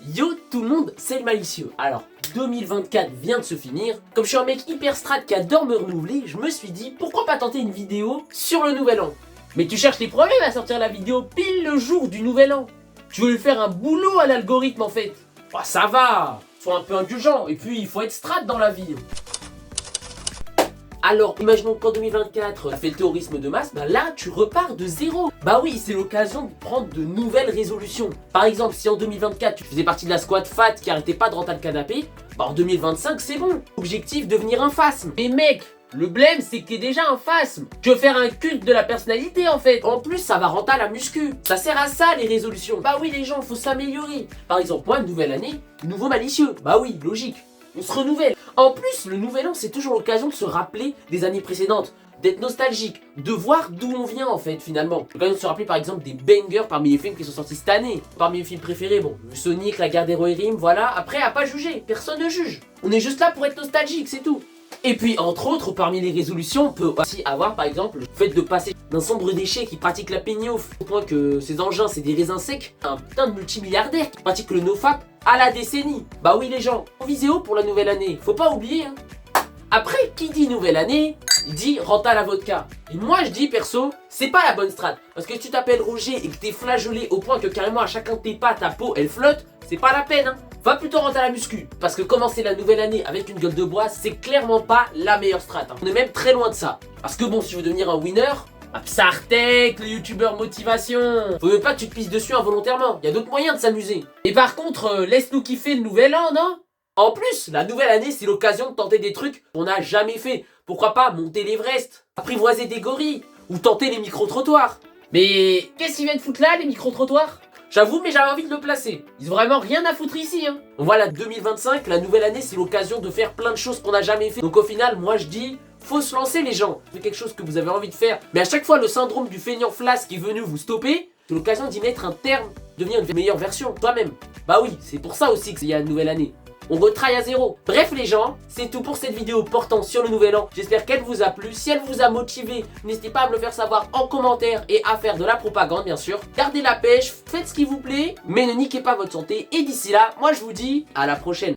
Yo tout le monde, c'est le malicieux. Alors, 2024 vient de se finir. Comme je suis un mec hyper strat qui adore me renouveler, je me suis dit pourquoi pas tenter une vidéo sur le nouvel an. Mais tu cherches les problèmes à sortir la vidéo pile le jour du nouvel an. Tu veux lui faire un boulot à l'algorithme en fait. Bah ça va, sois un peu indulgent, et puis il faut être strat dans la vie. Alors, imaginons qu'en 2024, tu fait le terrorisme de masse, bah là, tu repars de zéro. Bah oui, c'est l'occasion de prendre de nouvelles résolutions. Par exemple, si en 2024, tu faisais partie de la squad fat qui arrêtait pas de rentrer le canapé, bah en 2025, c'est bon. Objectif, devenir un phasme. Mais mec, le blême, c'est que t'es déjà un phasme. Tu veux faire un culte de la personnalité, en fait. En plus, ça va rentrer à la muscu. Ça sert à ça, les résolutions. Bah oui, les gens, faut s'améliorer. Par exemple, moi, nouvelle année, nouveau malicieux. Bah oui, logique. On se renouvelle. En plus, le nouvel an, c'est toujours l'occasion de se rappeler des années précédentes, d'être nostalgique, de voir d'où on vient en fait finalement. L'occasion de se rappeler par exemple des bangers parmi les films qui sont sortis cette année. Parmi mes films préférés, bon, Sonic, La Guerre des Héros et Rime, voilà. Après, à pas juger, personne ne juge. On est juste là pour être nostalgique, c'est tout. Et puis, entre autres, parmi les résolutions, on peut aussi avoir par exemple le fait de passer d'un sombre déchet qui pratique la peignouf au point que ses engins c'est des raisins secs, à un putain de multimilliardaire qui pratique le nofap à la décennie. Bah oui les gens, on viséo pour la nouvelle année, faut pas oublier hein. Après, qui dit nouvelle année, il dit renta la vodka. Et moi je dis perso, c'est pas la bonne strat. Parce que si tu t'appelles Roger et que t'es flageolé au point que carrément à chacun de tes pas ta peau elle flotte, c'est pas la peine hein. Va plutôt rentrer à la muscu. Parce que commencer la nouvelle année avec une gueule de bois, c'est clairement pas la meilleure strat hein. On est même très loin de ça. Parce que bon, si tu veux devenir un winner, Psartech, le youtubeur motivation. Faut même pas que tu te pisses dessus involontairement. Y a d'autres moyens de s'amuser. Et par contre, laisse-nous kiffer le nouvel an, non? En plus, la nouvelle année, c'est l'occasion de tenter des trucs qu'on n'a jamais fait. Pourquoi pas monter l'Everest, apprivoiser des gorilles, ou tenter les micro-trottoirs. Mais qu'est-ce qu'ils viennent foutre là, les micro-trottoirs? J'avoue, mais j'avais envie de le placer. Ils ont vraiment rien à foutre ici, hein. Voilà, 2025, la nouvelle année, c'est l'occasion de faire plein de choses qu'on n'a jamais fait. Donc au final, moi je dis, faut se lancer les gens. C'est quelque chose que vous avez envie de faire. Mais à chaque fois, le syndrome du feignant flasque qui est venu vous stopper, c'est l'occasion d'y mettre un terme, devenir une meilleure version, toi-même. Bah oui, c'est pour ça aussi qu'il y a une nouvelle année. On retraille à zéro. Bref les gens, c'est tout pour cette vidéo portant sur le nouvel an. J'espère qu'elle vous a plu. Si elle vous a motivé, n'hésitez pas à me le faire savoir en commentaire et à faire de la propagande bien sûr. Gardez la pêche, faites ce qui vous plaît, mais ne niquez pas votre santé. Et d'ici là, moi je vous dis à la prochaine.